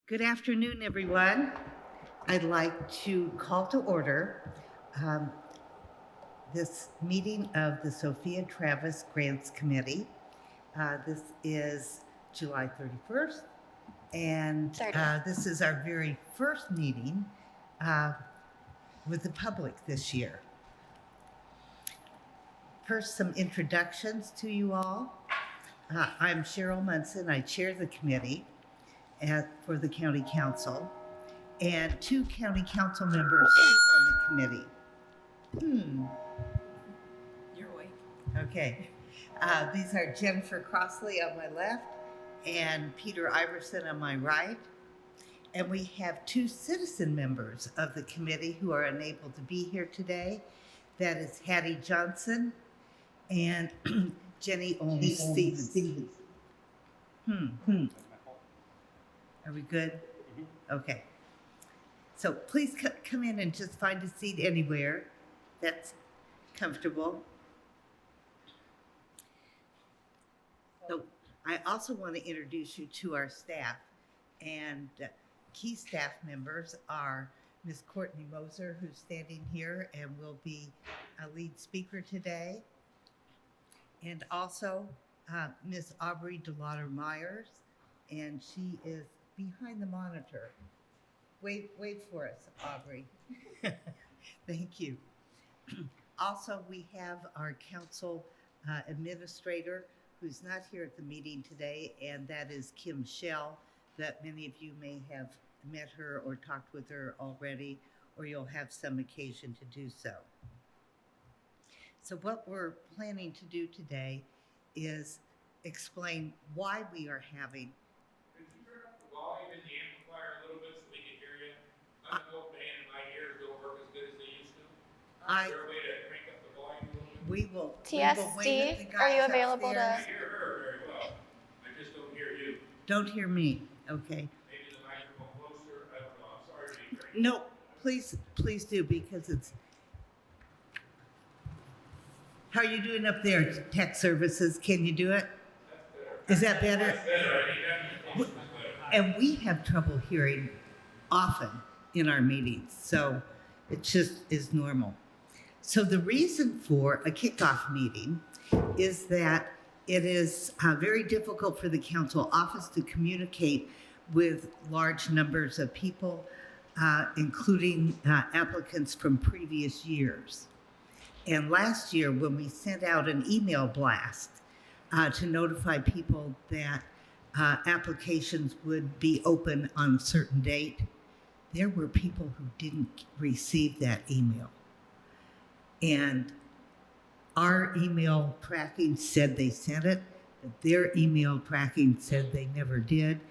Good afternoon, everyone. I'd like to call to order um, this meeting of the Sophia Travis Grants Committee. This is July 31st, and this is our very first meeting with the public this year. First, some introductions to you all. I'm Cheryl Munson. I chair the committee for the County Council, and two County Council members serve on the committee. You're awake. Okay. These are Jennifer Crossley on my left and Peter Iverson on my right. And we have two citizen members of the committee who are unable to be here today. That is Hattie Johnson and Jenny Olney Stevens. Are we good? Okay. So please come in and just find a seat anywhere that's comfortable. So I also want to introduce you to our staff, and key staff members are Ms. Courtney Moser, who's standing here and will be a lead speaker today, and also Ms. Aubrey DeLauder Myers, and she is behind the monitor. Wait for us, Aubrey. Thank you. Also, we have our council administrator who's not here at the meeting today, and that is Kim Schell, that many of you may have met her or talked with her already, or you'll have some occasion to do so. So what we're planning to do today is explain why we are having. Could you turn up the volume in the amplifier a little bit so we can hear you? I don't know if band in my ears don't work as good as they used to. Is there a way to crank up the volume a little bit? We will TSD, are you available to? I hear her very well. I just don't hear you. Don't hear me, okay? Maybe the microphone closer. I don't know. I'm sorry to be cranky. No, please do, because it's. How are you doing up there, tech services? Can you do it? Is that better? That's better. I think that close is better. And we have trouble hearing often in our meetings, so it just is normal. So the reason for a kickoff meeting is that it is very difficult for the council office to communicate with large numbers of people, including applicants from previous years. And last year, when we sent out an email blast to notify people that applications would be open on a certain date, there were people who didn't receive that email. And our email tracking said they sent it, but their email tracking said they never did.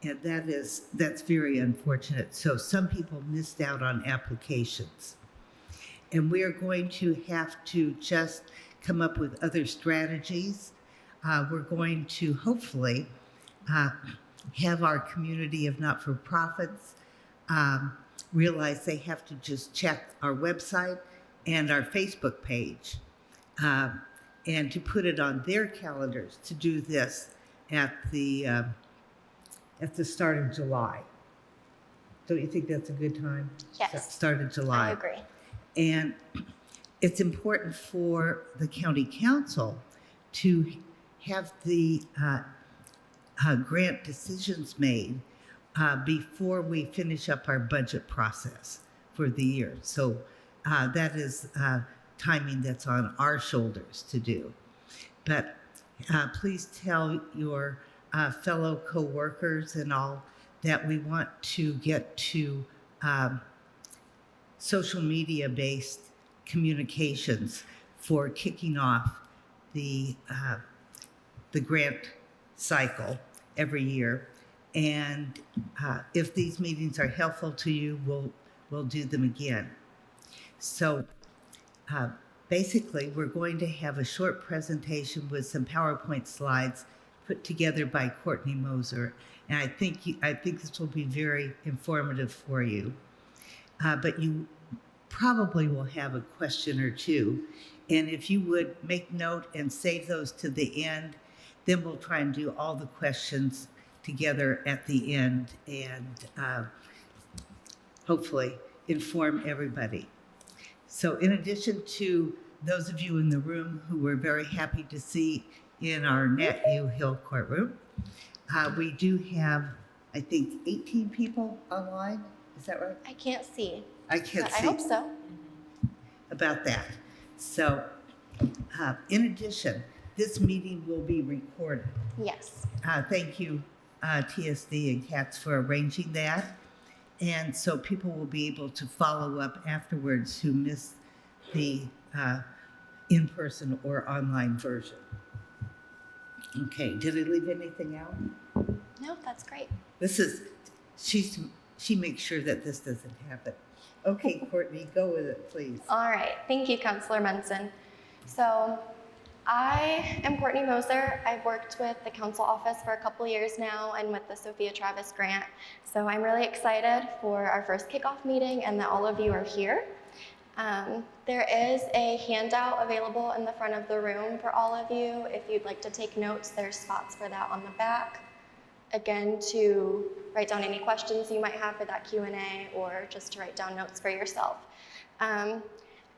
And that's very unfortunate. So some people missed out on applications. And we are going to have to just come up with other strategies. We're going to hopefully have our community of not-for-profits realize they have to just check our website and our Facebook page and to put it on their calendars to do this at the start of July. Don't you think that's a good time? Yes. Start of July. I agree. And it's important for the county council to have the grant decisions made before we finish up our budget process for the year. So that is timing that's on our shoulders to do. But please tell your fellow co-workers and all that we want to get to social media based communications for kicking off the grant cycle every year. And if these meetings are helpful to you, we'll do them again. So basically, we're going to have a short presentation with some PowerPoint slides put together by Courtney Moser. And I think this will be very informative for you. But you probably will have a question or two. And if you would make note and save those to the end, then we'll try and do all the questions together at the end and hopefully inform everybody. So in addition to those of you in the room who we're very happy to see in our NetU Hill courtroom, we do have, I think, 18 people online. Is that right? I can't see. I can't But see. I hope so. About that. So in addition, this meeting will be recorded. Yes. Thank you, TSD and CATS, for arranging that. And so people will be able to follow up afterwards who missed the in-person or online version. Okay, did I leave anything out? No, that's great. This is, she makes sure that this doesn't happen. Okay, Courtney, go with it, please. All right. Thank you, Counselor Munson. So I am Courtney Moser. I've worked with the council office for a couple years now and with the Sophia Travis grant. So I'm really excited for our first kickoff meeting and that all of you are here. There is a handout available in the front of the room for all of you. If you'd like to take notes, there's spots for that on the back. Again, to write down any questions you might have for that Q&A or just to write down notes for yourself.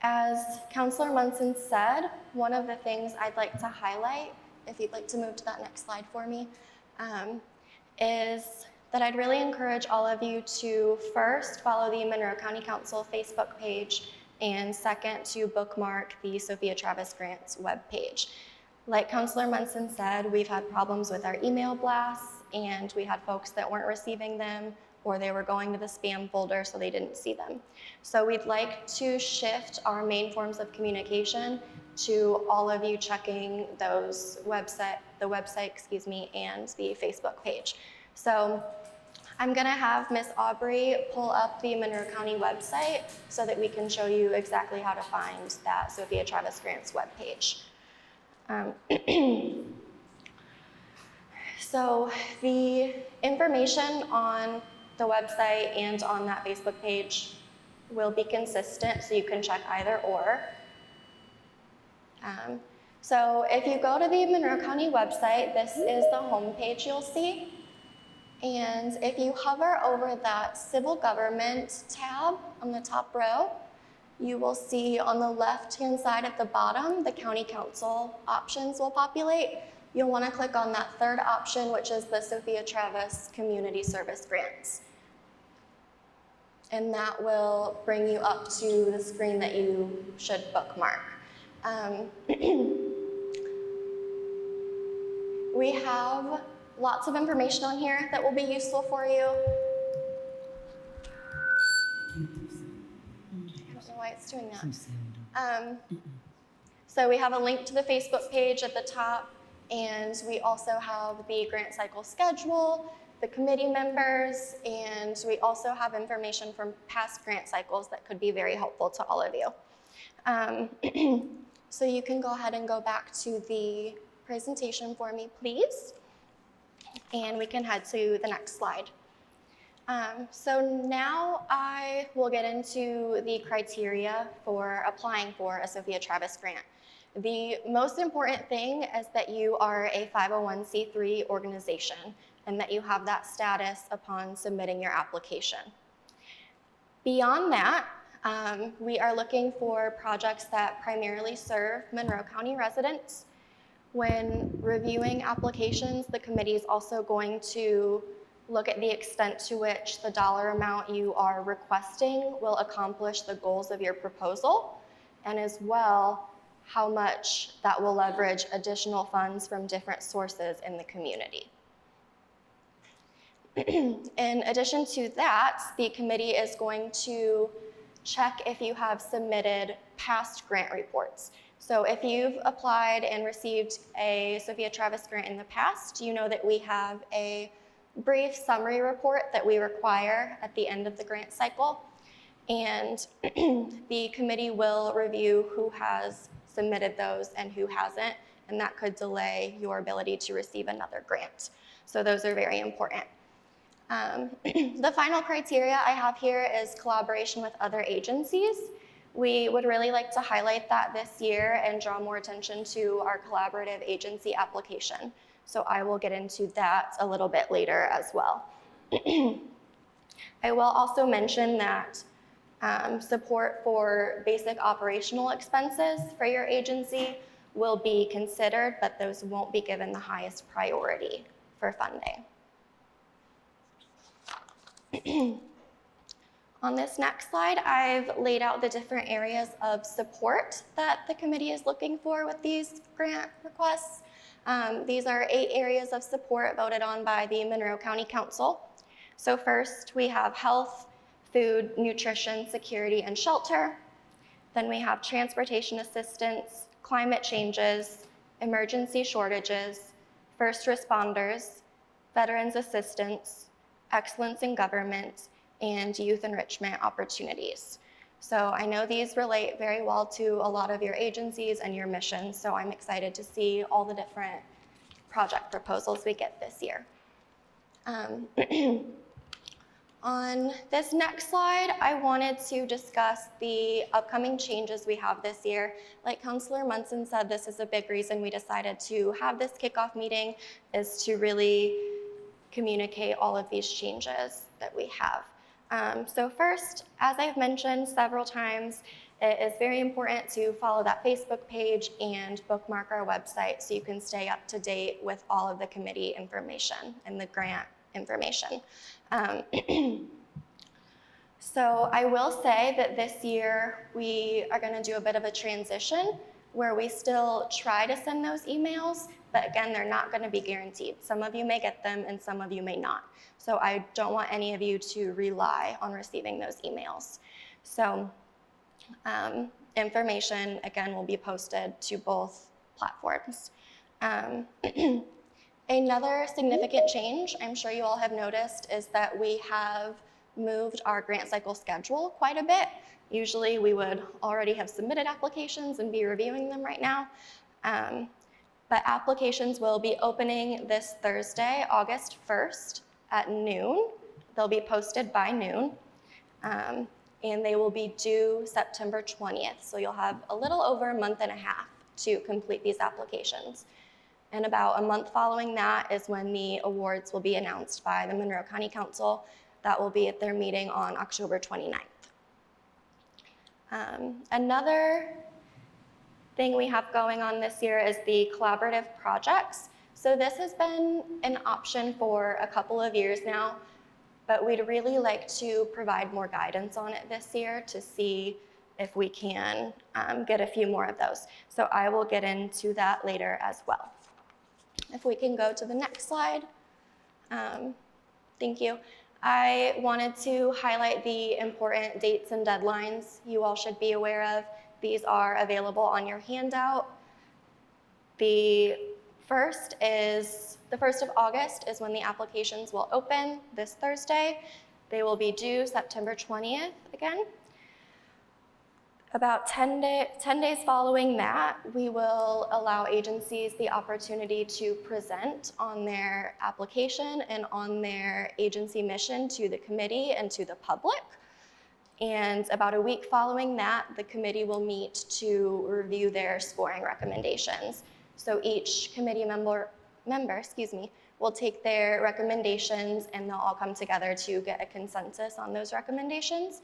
As Counselor Munson said, one of the things I'd like to highlight, if you'd like to move to that next slide for me, is that I'd really encourage all of you to first follow the Monroe County Council Facebook page and second to bookmark the Sophia Travis Grants webpage. Like Counselor Munson said, we've had problems with our email blasts and we had folks that weren't receiving them or they were going to the spam folder so they didn't see them. So we'd like to shift our main forms of communication to all of you checking those the website, and the Facebook page. So I'm gonna have Miss Aubrey pull up the Monroe County website so that we can show you exactly how to find that Sophia Travis Grants webpage. So the information on the website and on that Facebook page will be consistent, so you can check either or. So if you go to the Monroe County website, this is the home page you'll see. And if you hover over that Civil Government tab on the top row, you will see on the left-hand side at the bottom, the County Council options will populate. You'll want to click on that third option, which is the Sophia Travis Community Service Grants. And that will bring you up to the screen that you should bookmark. We have lots of information on here that will be useful for you. I don't know why it's doing that. So we have a link to the Facebook page at the top, and we also have the grant cycle schedule, the committee members, and we also have information from past grant cycles that could be very helpful to all of you. So you can go ahead and go back to the presentation for me, please. And we can head to the next slide. So now I will get into the criteria for applying for a Sophia Travis grant. The most important thing is that you are a 501c3 organization and that you have that status upon submitting your application. Beyond that, we are looking for projects that primarily serve Monroe County residents. When reviewing applications, the committee is also going to look at the extent to which the dollar amount you are requesting will accomplish the goals of your proposal, and as well, how much that will leverage additional funds from different sources in the community. In addition to that, the committee is going to check if you have submitted past grant reports. So if you've applied and received a Sophia Travis grant in the past, you know that we have a brief summary report that we require at the end of the grant cycle. And the committee will review who has submitted those and who hasn't, and that could delay your ability to receive another grant. So those are very important. The final criteria I have here is collaboration with other agencies. We would really like to highlight that this year and draw more attention to our collaborative agency application. So I will get into that a little bit later as well. I will also mention that support for basic operational expenses for your agency will be considered, but those won't be given the highest priority for funding. On this next slide, I've laid out the different areas of support that the committee is looking for with these grant requests. These are 8 areas of support voted on by the Monroe County Council. So first, we have health, food, nutrition, security, and shelter. Then we have transportation assistance, climate changes, emergency shortages, first responders, veterans assistance, excellence in government, and youth enrichment opportunities. So I know these relate very well to a lot of your agencies and your missions, so I'm excited to see all the different project proposals we get this year. On this next slide, I wanted to discuss the upcoming changes we have this year. Like Councilor Munson said, this is a big reason we decided to have this kickoff meeting, is to really communicate all of these changes that we have. So first, as I've mentioned several times, it is very important to follow that Facebook page and bookmark our website so you can stay up to date with all of the committee information and the grant information. So I will say that this year we are going to do a bit of a transition where we still try to send those emails, but again, they're not going to be guaranteed. Some of you may get them and some of you may not. So I don't want any of you to rely on receiving those emails. So information, again, will be posted to both platforms. Another significant change, I'm sure you all have noticed, is that we have moved our grant cycle schedule quite a bit. Usually we would already have submitted applications and be reviewing them right now. But applications will be opening this Thursday, August 1st at noon. They'll be posted by noon. And they will be due September 20th. So you'll have a little over a month and a half to complete these applications. And about a month following that is when the awards will be announced by the Monroe County Council. That will be at their meeting on October 29th. Another thing we have going on this year is the collaborative projects. So this has been an option for a couple of years now, but we'd really like to provide more guidance on it this year to see if we can get a few more of those. So I will get into that later as well. If we can go to the next slide. Thank you. I wanted to highlight the important dates and deadlines you all should be aware of. These are available on your handout. The 1st of August is when the applications will open this Thursday. They will be due September 20th again. About 10 days following that, we will allow agencies the opportunity to present on their application and on their agency mission to the committee and to the public. And about a week following that, the committee will meet to review their scoring recommendations. So each committee member will take their recommendations and they'll all come together to get a consensus on those recommendations.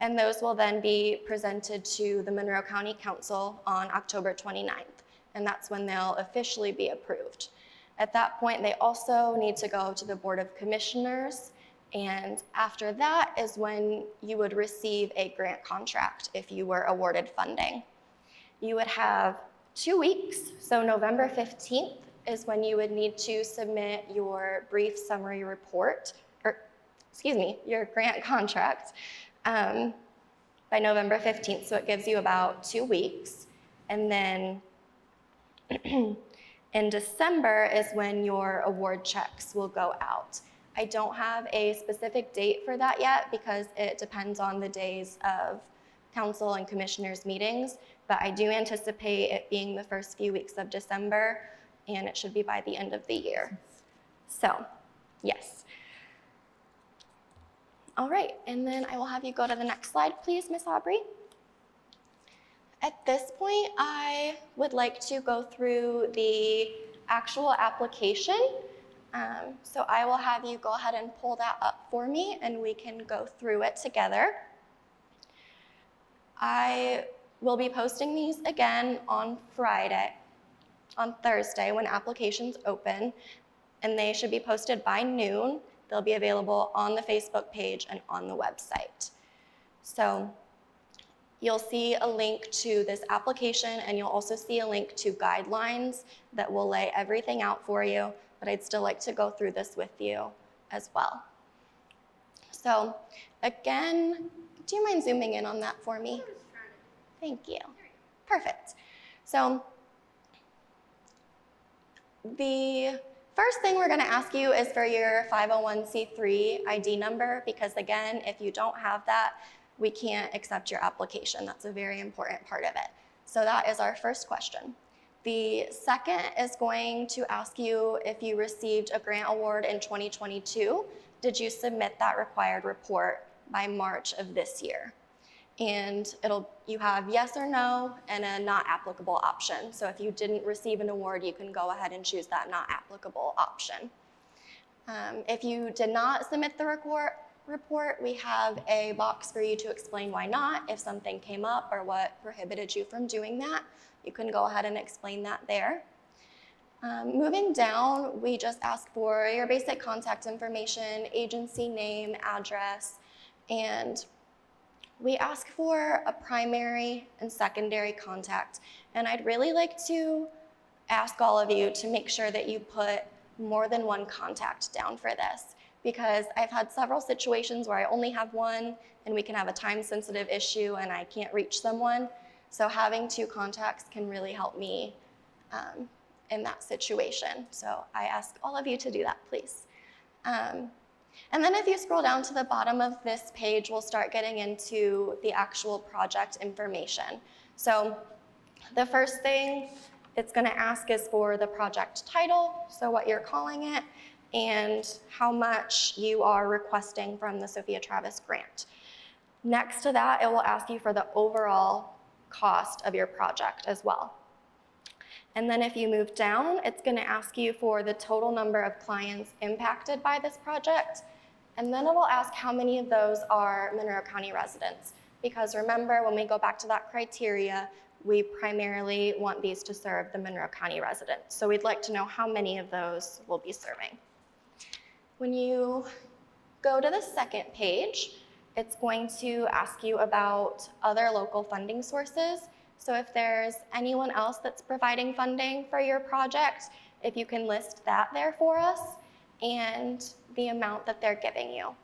And those will then be presented to the Monroe County Council on October 29th. And that's when they'll officially be approved. At that point, they also need to go to the Board of Commissioners. And after that is when you would receive a grant contract if you were awarded funding. You would have 2 weeks, so November 15th is when you would need to submit your brief summary report, your grant contract by November 15th. So it gives you about 2 weeks. And then in December is when your award checks will go out. I don't have a specific date for that yet because it depends on the days of council and commissioners meetings, but I do anticipate it being the first few weeks of December, and it should be by the end of the year. So, yes. All right, and then I will have you go to the next slide, please, Ms. Aubrey. At this point, I would like to go through the actual application. So I will have you go ahead and pull that up for me and we can go through it together. I will be posting these again on Thursday when applications open, and they should be posted by noon. They'll be available on the Facebook page and on the website. So you'll see a link to this application, and you'll also see a link to guidelines that will lay everything out for you, but I'd still like to go through this with you as well. So again, do you mind zooming in on that for me? Thank you. Perfect. So the first thing we're going to ask you is for your 501c3 ID number, because again, if you don't have that, we can't accept your application. That's a very important part of it. So that is our first question. The second is going to ask you if you received a grant award in 2022. Did you submit that required report by March of this year? And you have yes or no and a not applicable option. So if you didn't receive an award, you can go ahead and choose that not applicable option. If you did not submit the report, we have a box for you to explain why not. If something came up or what prohibited you from doing that, you can go ahead and explain that there. Moving down, we just ask for your basic contact information, agency name, address, and we ask for a primary and secondary contact. And I'd really like to ask all of you to make sure that you put more than one contact down for this, because I've had several situations where I only have one and we can have a time-sensitive issue and I can't reach someone. So having two contacts can really help me in that situation. So I ask all of you to do that, please. And then if you scroll down to the bottom of this page, we'll start getting into the actual project information. So the first thing it's going to ask is for the project title, so what you're calling it, and how much you are requesting from the Sophia Travis grant. Next to that, it will ask you for the overall cost of your project as well. And then if you move down, it's going to ask you for the total number of clients impacted by this project. And then it will ask how many of those are Monroe County residents. Because remember, when we go back to that criteria, we primarily want these to serve the Monroe County residents. So we'd like to know how many of those we'll be serving. When you go to the second page, it's going to ask you about other local funding sources. So if there's anyone else that's providing funding for your project, if you can list that there for us and the amount that they're giving you.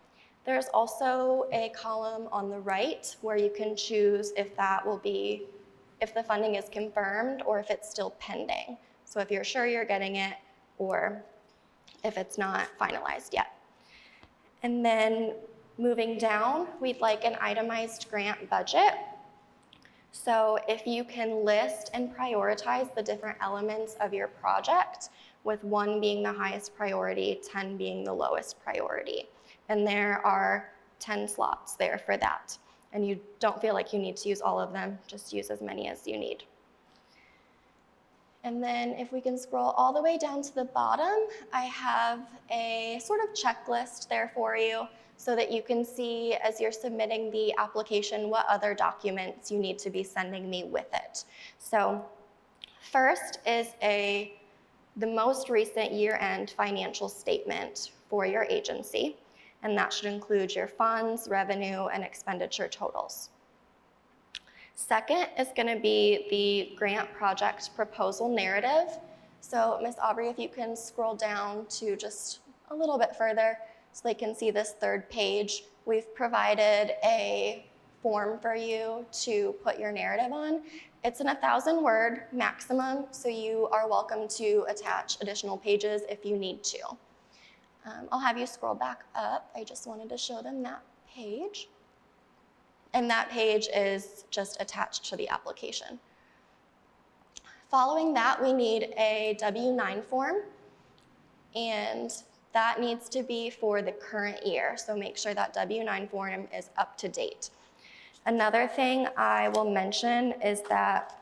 There's also a column on the right where you can choose if the funding is confirmed or if it's still pending. So if you're sure you're getting it or if it's not finalized yet. And then moving down, we'd like an itemized grant budget. So if you can list and prioritize the different elements of your project, with 1 being the highest priority, 10 being the lowest priority. And there are 10 slots there for that. And you don't feel like you need to use all of them, just use as many as you need. And then if we can scroll all the way down to the bottom, I have a sort of checklist there for you so that you can see as you're submitting the application what other documents you need to be sending me with it. So first is the most recent year-end financial statement for your agency, and that should include your funds, revenue, and expenditure totals. Second is going to be the grant project proposal narrative. So Ms. Aubrey, if you can scroll down to just a little bit further so they can see this third page. We've provided a form for you to put your narrative on. It's an 1,000-word maximum, so you are welcome to attach additional pages if you need to. I'll have you scroll back up. I just wanted to show them that page. And that page is just attached to the application. Following that, we need a W-9 form, and that needs to be for the current year, so make sure that W-9 form is up to date. Another thing I will mention is that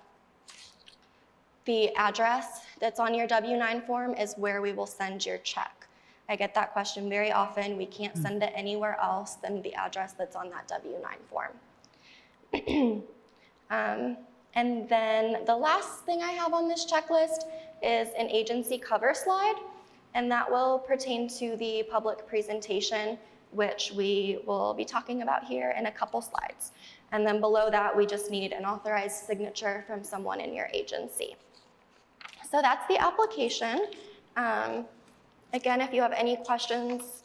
The address that's on your W-9 form is where we will send your check. I get that question very often. We can't send it anywhere else than the address that's on that W-9 form. And then the last thing I have on this checklist is an agency cover slide, and that will pertain to the public presentation, which we will be talking about here in a couple slides. And then below that, we just need an authorized signature from someone in your agency. So that's the application. Again, if you have any questions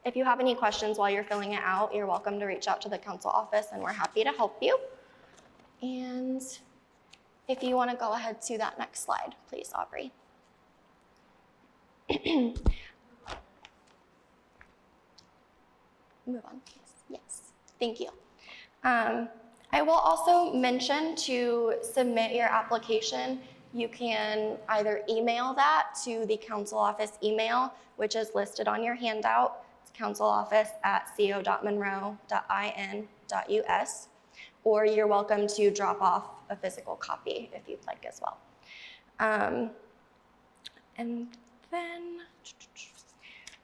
while you're filling it out, you're welcome to reach out to the council office and we're happy to help you. And if you want to go ahead to that next slide, please, Aubrey. Move on, please. Yes, thank you. I will also mention to submit your application. You can either email that to the council office email, which is listed on your handout. It's counciloffice@co.monroe.in.us, or you're welcome to drop off a physical copy if you'd like as well.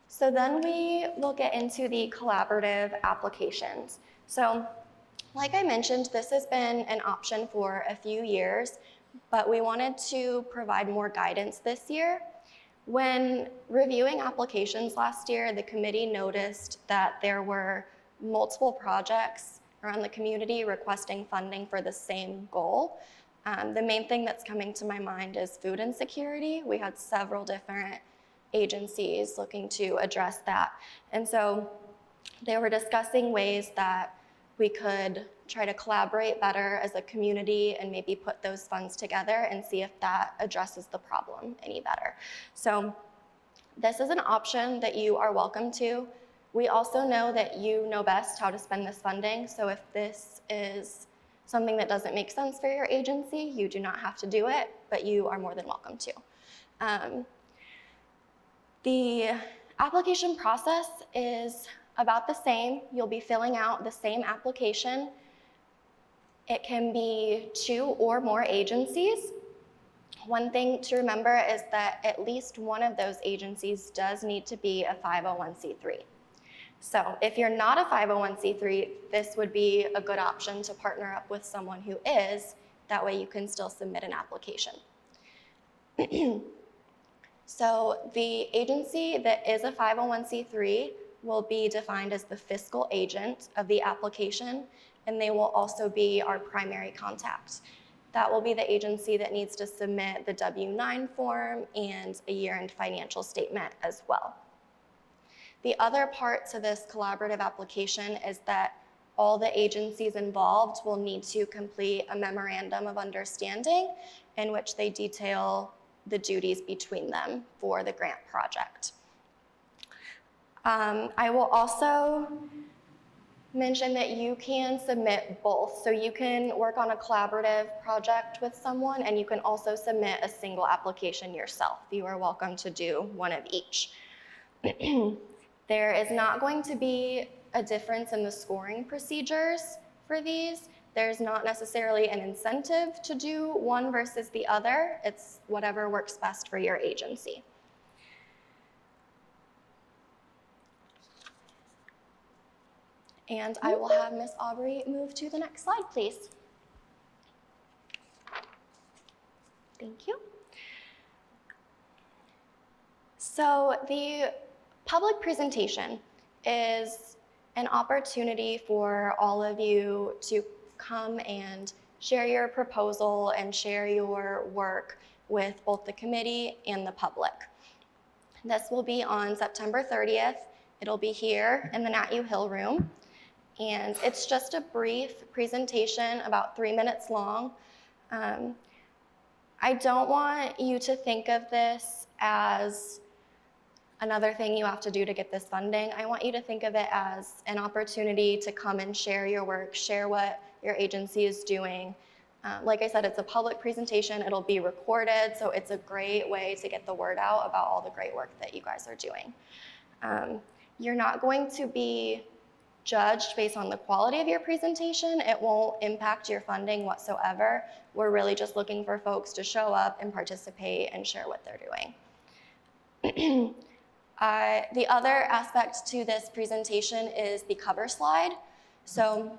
So then we will get into the collaborative applications. So like I mentioned, this has been an option for a few years, but we wanted to provide more guidance this year. When reviewing applications last year, the committee noticed that there were multiple projects around the community requesting funding for the same goal. The main thing that's coming to my mind is food insecurity. We had several different agencies looking to address that. And so they were discussing ways that we could try to collaborate better as a community and maybe put those funds together and see if that addresses the problem any better. So this is an option that you are welcome to. We also know that you know best how to spend this funding. So if this is something that doesn't make sense for your agency, you do not have to do it, but you are more than welcome to. The application process is about the same. You'll be filling out the same application. It can be 2 or more agencies. One thing to remember is that at least one of those agencies does need to be a 501c3. So if you're not a 501c3, this would be a good option to partner up with someone who is. That way you can still submit an application. So the agency that is a 501c3 will be defined as the fiscal agent of the application, and they will also be our primary contact. That will be the agency that needs to submit the W-9 form and a year-end financial statement as well. The other part to this collaborative application is that all the agencies involved will need to complete a memorandum of understanding in which they detail the duties between them for the grant project. I will also mention that you can submit both. So you can work on a collaborative project with someone, and you can also submit a single application yourself. You are welcome to do one of each. There is not going to be a difference in the scoring procedures for these. There's not necessarily an incentive to do one versus the other. It's whatever works best for your agency. And I will have Ms. Aubrey move to the next slide, please. Thank you. So the public presentation is an opportunity for all of you to come and share your proposal and share your work with both the committee and the public. This will be on September 30th. It'll be here in the Nat U Hill room. And it's just a brief presentation, about 3 minutes long. I don't want you to think of this as another thing you have to do to get this funding. I want you to think of it as an opportunity to come and share your work, share what your agency is doing. Like I said, it's a public presentation. It'll be recorded, so it's a great way to get the word out about all the great work that you guys are doing. You're not going to be judged based on the quality of your presentation. It won't impact your funding whatsoever. We're really just looking for folks to show up and participate and share what they're doing. The other aspect to this presentation is the cover slide. So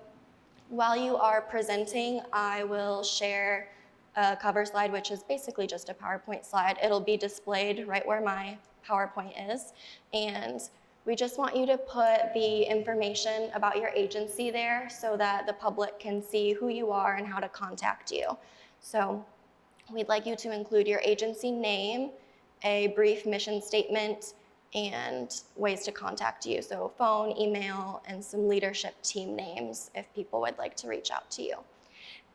while you are presenting, I will share a cover slide, which is basically just a PowerPoint slide. It'll be displayed right where my PowerPoint is. And we just want you to put the information about your agency there so that the public can see who you are and how to contact you. So we'd like you to include your agency name, a brief mission statement, and ways to contact you. So phone, email, and some leadership team names if people would like to reach out to you.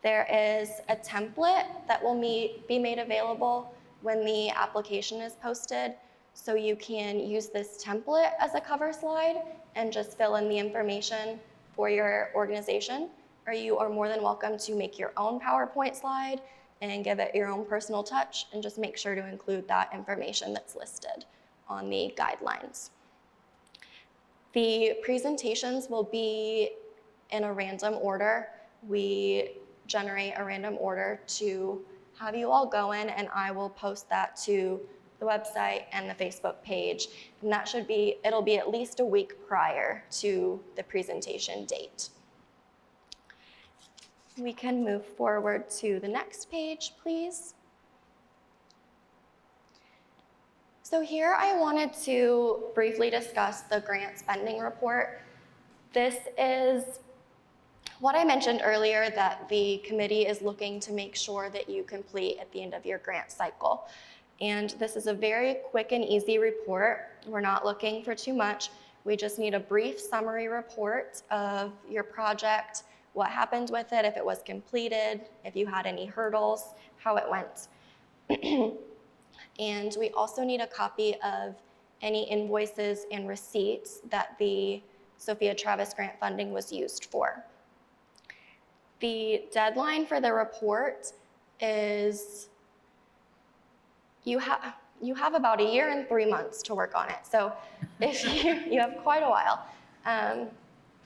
There is a template that will be made available when the application is posted. So you can use this template as a cover slide and just fill in the information for your organization, or you are more than welcome to make your own PowerPoint slide and give it your own personal touch and just make sure to include that information that's listed on the guidelines. The presentations will be in a random order. We generate a random order to have you all go in, and I will post that to the website and the Facebook page. And that it'll be at least a week prior to the presentation date. We can move forward to the next page, please. So here I wanted to briefly discuss the grant spending report. This is what I mentioned earlier, that the committee is looking to make sure that you complete at the end of your grant cycle. And this is a very quick and easy report. We're not looking for too much. We just need a brief summary report of your project, what happened with it, if it was completed, if you had any hurdles, how it went. And we also need a copy of any invoices and receipts that the Sophia Travis grant funding was used for. The deadline for the report is, you have about a year and 3 months to work on it. So if you have quite a while.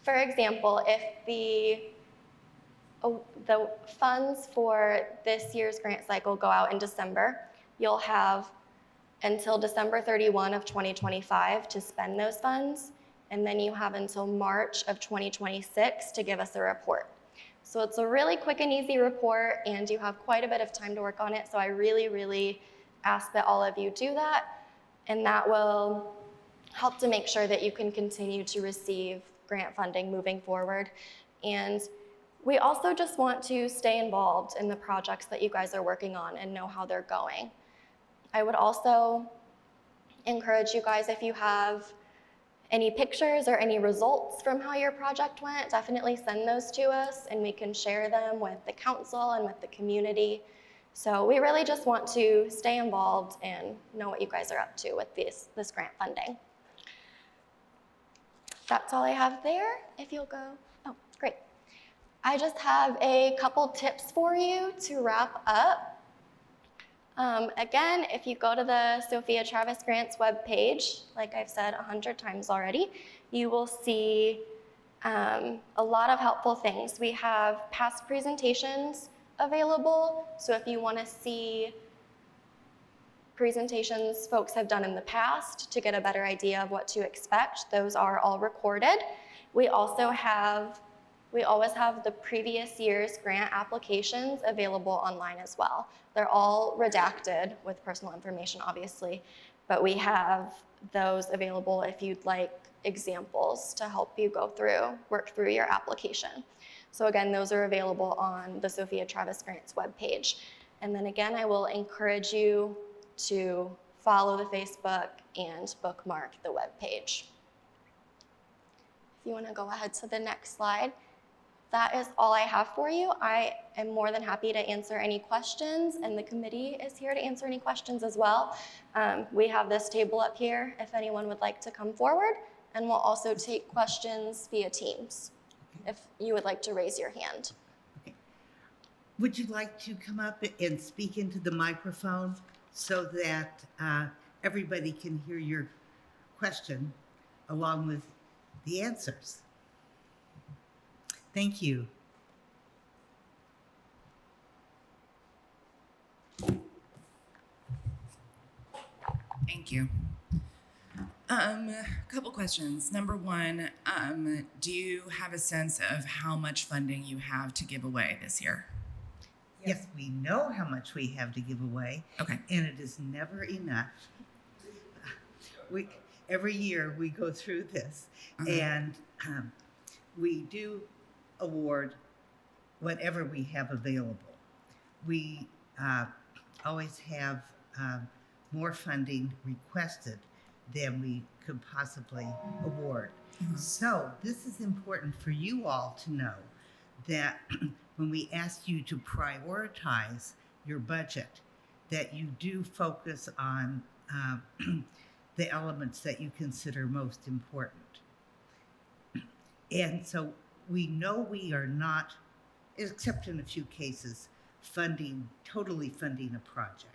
For example, if the funds for this year's grant cycle go out in December, you'll have until December 31 of 2025 to spend those funds, and then you have until March of 2026 to give us a report. So it's a really quick and easy report, and you have quite a bit of time to work on it, so I really, really ask that all of you do that, and that will help to make sure that you can continue to receive grant funding moving forward. And we also just want to stay involved in the projects that you guys are working on and know how they're going. I would also encourage you guys, if you have any pictures or any results from how your project went, definitely send those to us and we can share them with the council and with the community. So we really just want to stay involved and know what you guys are up to with this grant funding. That's all I have there. If you'll go, oh, great. I just have a couple tips for you to wrap up. Again, if you go to the Sophia Travis Grants webpage, like I've said 100 times already, you will see a lot of helpful things. We have past presentations available, so if you want to see presentations folks have done in the past to get a better idea of what to expect, those are all recorded. We always have the previous year's grant applications available online as well. They're all redacted with personal information, obviously, but we have those available if you'd like examples to help you work through your application. So again, those are available on the Sophia Travis Grants webpage. And then again, I will encourage you to follow the Facebook and bookmark the webpage. If you want to go ahead to the next slide. That is all I have for you. I am more than happy to answer any questions, and the committee is here to answer any questions as well. We have this table up here if anyone would like to come forward, and we'll also take questions via Teams if you would like to raise your hand. Okay. Would you like to come up and speak into the microphone so that everybody can hear your question along with the answers? Thank you. Thank you. A couple questions. Number one, do you have a sense of how much funding you have to give away this year? Yes, we know how much we have to give away, Okay. and it is never enough. Every year we go through this, and we do award whatever we have available. We always have more funding requested than we could possibly award. So this is important for you all to know that when we ask you to prioritize your budget, that you do focus on the elements that you consider most important. And so we know we are not, except in a few cases, totally funding a project.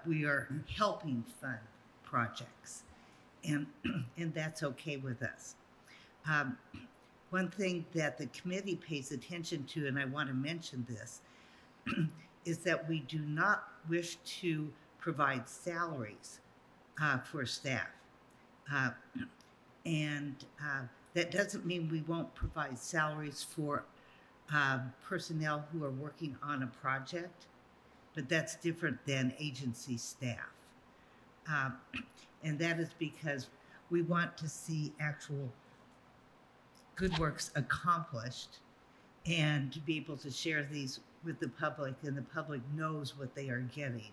We are helping fund projects, and that's okay with us. One thing that the committee pays attention to, and I want to mention this, is that we do not wish to provide salaries for staff. That doesn't mean we won't provide salaries for personnel who are working on a project, but that's different than agency staff. And that is because we want to see actual good works accomplished and to be able to share these with the public, and the public knows what they are getting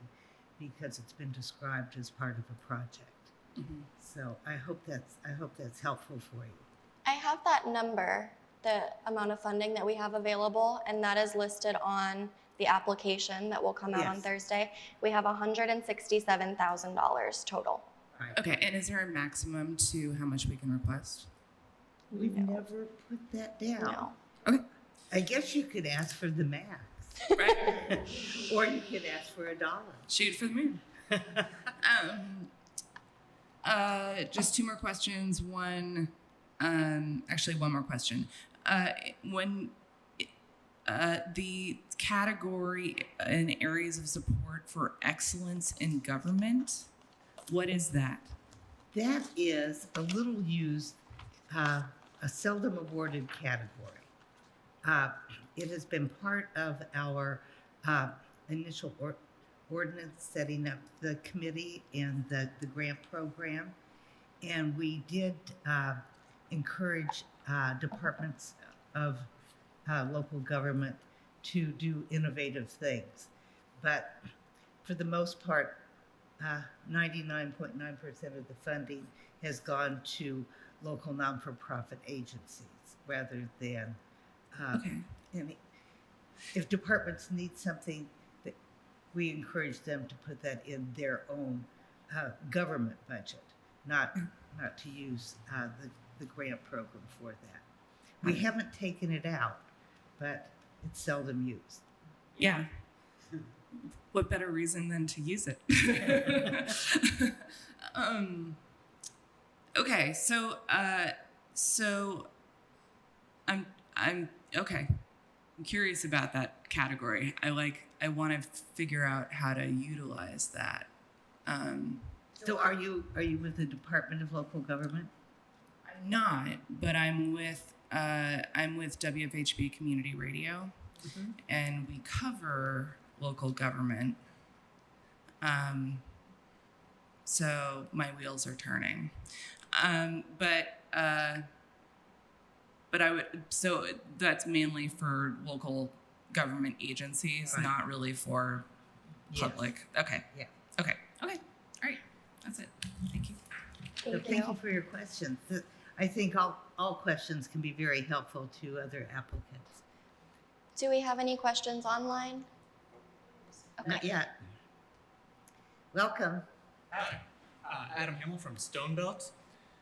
because it's been described as part of a project. Mm-hmm. So I hope that's helpful for you. I have that number, the amount of funding that we have available, and that is listed on the application that will come out on Thursday. We have $167,000 total. Right. Okay, and is there a maximum to how much we can request? We've never put that down. No. Okay. I guess you could ask for the max. Right. Or you could ask for $1. Shoot for the moon. Just two more questions. One more question. When the category and areas of support for excellence in government, what is that? That is a little used, a seldom awarded category. It has been part of our initial ordinance setting up the committee and the grant program. And we did encourage departments of local government to do innovative things. But for the most part, 99.9% of the funding has gone to local non-for-profit agencies rather than any. If departments need something, we encourage them to put that in their own government budget, not to use the grant program for that. We haven't taken it out, but it's seldom used. Yeah. What better reason than to use it? Okay, so I'm okay. I'm curious about that category. I want to figure out how to utilize that. So are you with the Department of Local Government? I'm not, but I'm with WFHB Community Radio, and we cover local government. So my wheels are turning. But I would, so that's mainly for local government agencies, Right. not really for public. Yes. Okay. Yeah. Okay. All right. That's it. Thank you. Thank you for your questions. I think all questions can be very helpful to other applicants. Do we have any questions online? Not yet. Welcome. Hi, Adam Himmel from Stonebelt.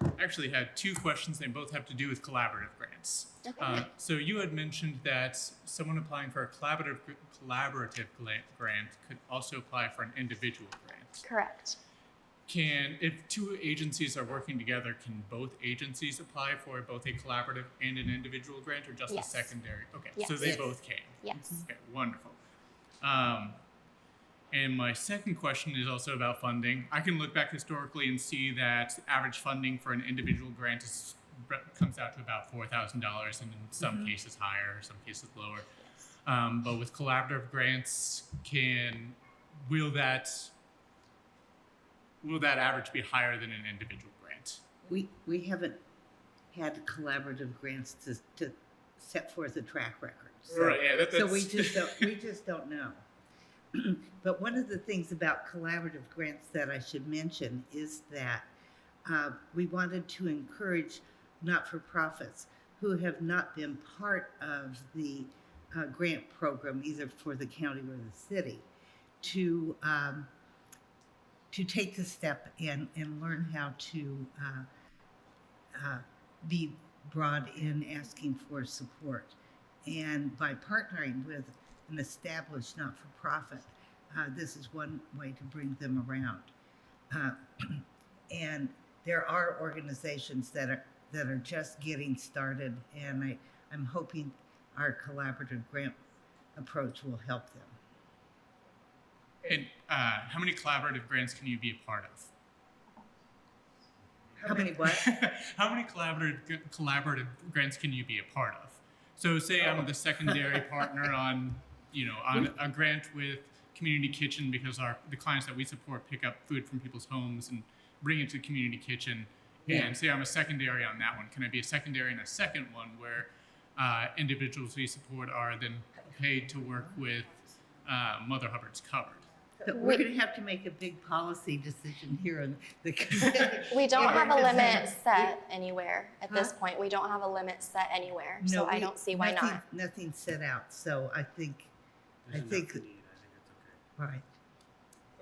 I actually had two questions. They both have to do with collaborative grants. Okay. So you had mentioned that someone applying for a collaborative grant could also apply for an individual grant. Correct. if two agencies are working together, can both agencies apply for both a collaborative and an individual grant, or just Yes. a secondary? Okay, Yes. so they Yes. both can. Yes. Okay, wonderful. And my second question is also about funding. I can look back historically and see that average funding for an individual grant comes out to about $4,000, and in some cases higher, some cases lower. But with collaborative grants, will that average be higher than an individual grant? We haven't had collaborative grants to set forth a track record. So, Right, yeah, so we just don't know. But one of the things about collaborative grants that I should mention is that we wanted to encourage not-for-profits who have not been part of the grant program, either for the county or the city, to take the step and learn how to be broad in asking for support. And by partnering with an established not-for-profit, this is one way to bring them around. And there are organizations that are just getting started, and I'm hoping our collaborative grant approach will help them. And how many collaborative grants can you be a part of? How many what? How many collaborative grants can you be a part of? So say I'm the secondary partner on a grant with Community Kitchen, because the clients that we support pick up food from people's homes and bring it to the Community Kitchen. Yeah. And say I'm a secondary on that one. Can I be a secondary in a second one where individuals we support are then paid to work with Mother Hubbard's Cupboard? But we're going to have to make a big policy decision here on the committee. We don't have a Because, limit set anywhere at this point. We don't have a limit set anywhere, so I don't see why not. Nothing set out, so I think, right,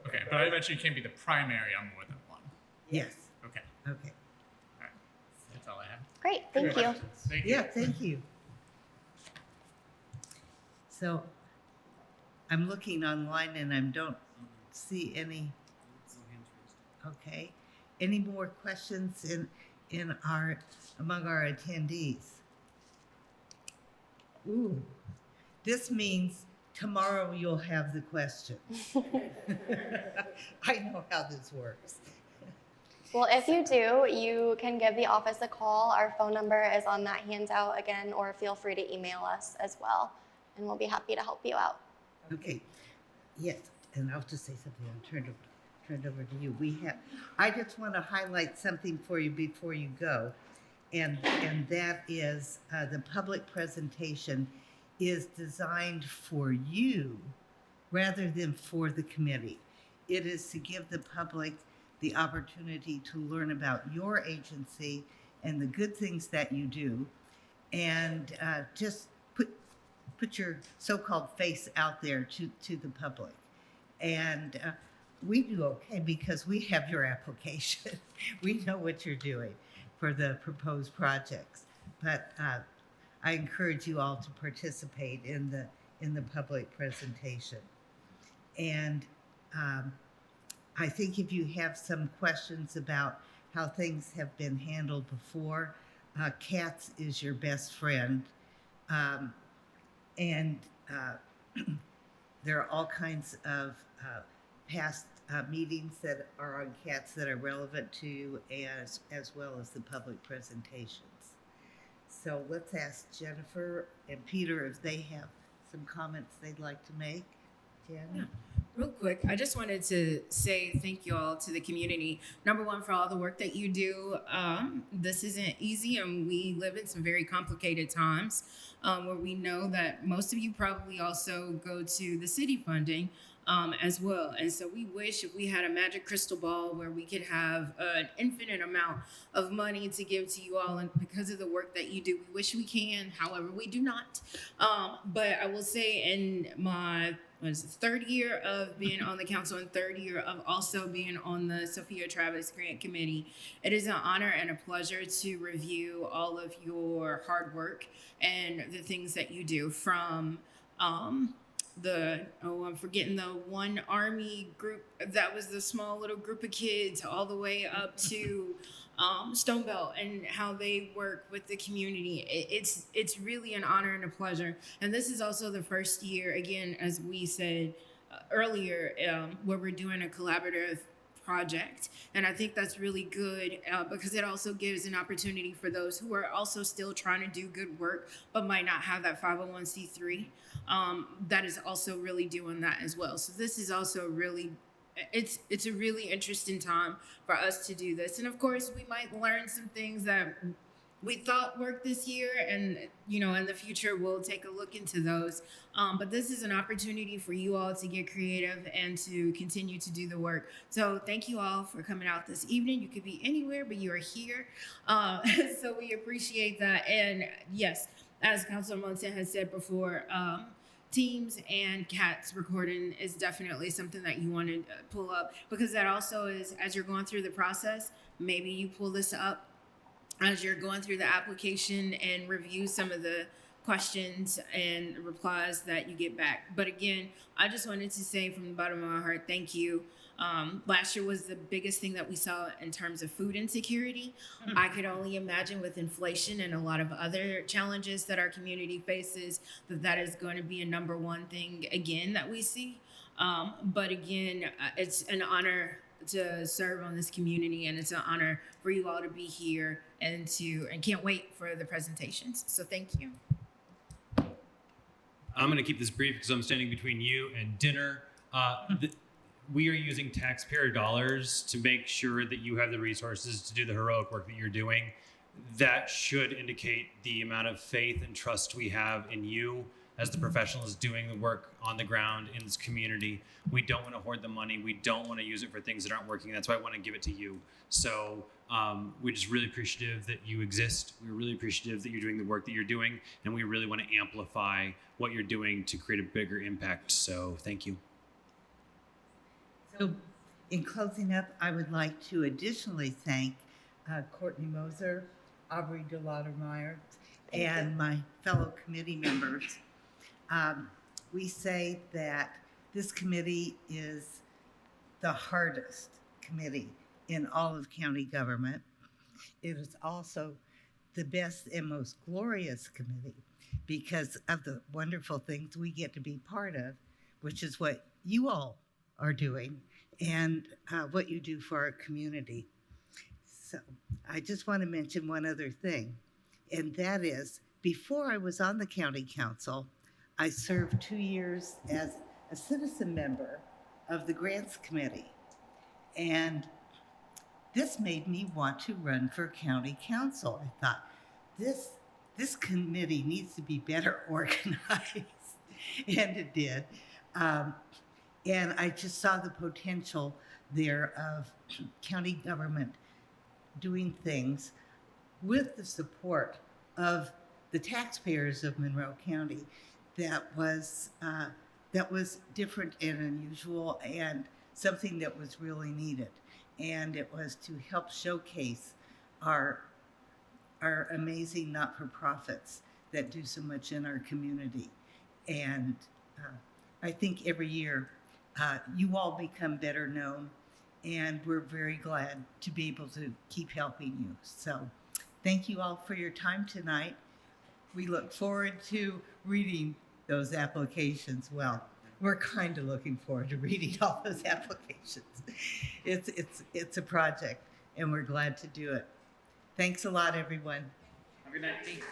Okay, but I mentioned you can't be the primary on more than one. yes, Okay, okay. all right. That's all I have. Great, thank you. Thank you. Yeah, thank you. So I'm looking online and I don't see any. Okay. Any more questions among our attendees? Ooh, this means tomorrow you'll have the question. I know how this works. Well, if you do, you can give the office a call. Our phone number is on that handout again, or feel free to email us as well, and we'll be happy to help you out. Okay, yes, and I'll just say something. I'll turn it over to you. I just want to highlight something for you before you go, and that is the public presentation is designed for you rather than for the committee. It is to give the public the opportunity to learn about your agency and the good things that you do, and just put your so-called face out there to the public. And we do okay because we have your application. We know what you're doing for the proposed projects. But I encourage you all to participate in the public presentation. And I think if you have some questions about how things have been handled before, CATS is your best friend. And there are all kinds of past meetings that are on CATS that are relevant to you, as well as the public presentations. So let's ask Jennifer and Peter if they have some comments they'd like to make. Jen? Yeah. Real quick, I just wanted to say thank you all to the community. Number one, for all the work that you do. This isn't easy, and we live in some very complicated times where we know that most of you probably also go to the city funding as well. And so we wish if we had a magic crystal ball where we could have an infinite amount of money to give to you all. And because of the work that you do, we wish we can. However, we do not. But I will say in my third year of being on the council and third year of also being on the Sophia Travis Grant Committee, it is an honor and a pleasure to review all of your hard work and the things that you do, from I'm forgetting the one Army group that was the small little group of kids, all the way up to Stonebelt, and how they work with the community. It's really an honor and a pleasure. And this is also the first year, again, as we said earlier, where we're doing a collaborative project. And I think that's really good because it also gives an opportunity for those who are also still trying to do good work but might not have that 501c3 that is also really doing that as well. So this is also really, it's a really interesting time for us to do this. And of course, we might learn some things that we thought worked this year, and in the future we'll take a look into those. But this is an opportunity for you all to get creative and to continue to do the work. So thank you all for coming out this evening. You could be anywhere, but you are here. So we appreciate that. And yes, as Councilor Monson has said before, Teams and CATS recording is definitely something that you want to pull up, because that also is, as you're going through the process, maybe you pull this up as you're going through the application and review some of the questions and replies that you get back. But again, I just wanted to say from the bottom of my heart, thank you. Last year was the biggest thing that we saw in terms of food insecurity. I could only imagine with inflation and a lot of other challenges that our community faces, that is going to be a number one thing again that we see. But again, it's an honor to serve on this community, and it's an honor for you all to be here and can't wait for the presentations. So thank you. I'm going to keep this brief because I'm standing between you and dinner. We are using taxpayer dollars to make sure that you have the resources to do the heroic work that you're doing. That should indicate the amount of faith and trust we have in you as the professionals doing the work on the ground in this community. We don't want to hoard the money. We don't want to use it for things that aren't working. That's why I want to give it to you. So we're just really appreciative that you exist. We're really appreciative that you're doing the work that you're doing, and we really want to amplify what you're doing to create a bigger impact. So thank you. So in closing up, I would like to additionally thank Courtney Moser, Aubrey DeLaudermeyer, and my fellow committee members. We say that this committee is the hardest committee in all of county government. It is also the best and most glorious committee because of the wonderful things we get to be part of, which is what you all are doing and what you do for our community. So I just want to mention one other thing, and that is, before I was on the county council, I served 2 years as a citizen member of the grants committee. And this made me want to run for county council. I thought, this committee needs to be better organized. And it did. And I just saw the potential there of county government doing things with the support of the taxpayers of Monroe County that was different and unusual, and something that was really needed. And it was to help showcase our amazing not-for-profits that do so much in our community. And I think every year you all become better known, and we're very glad to be able to keep helping you. So thank you all for your time tonight. We look forward to reading those applications. Well, we're kind of looking forward to reading all those applications. It's a project, and we're glad to do it. Thanks a lot, everyone. Have a good night. Thank you.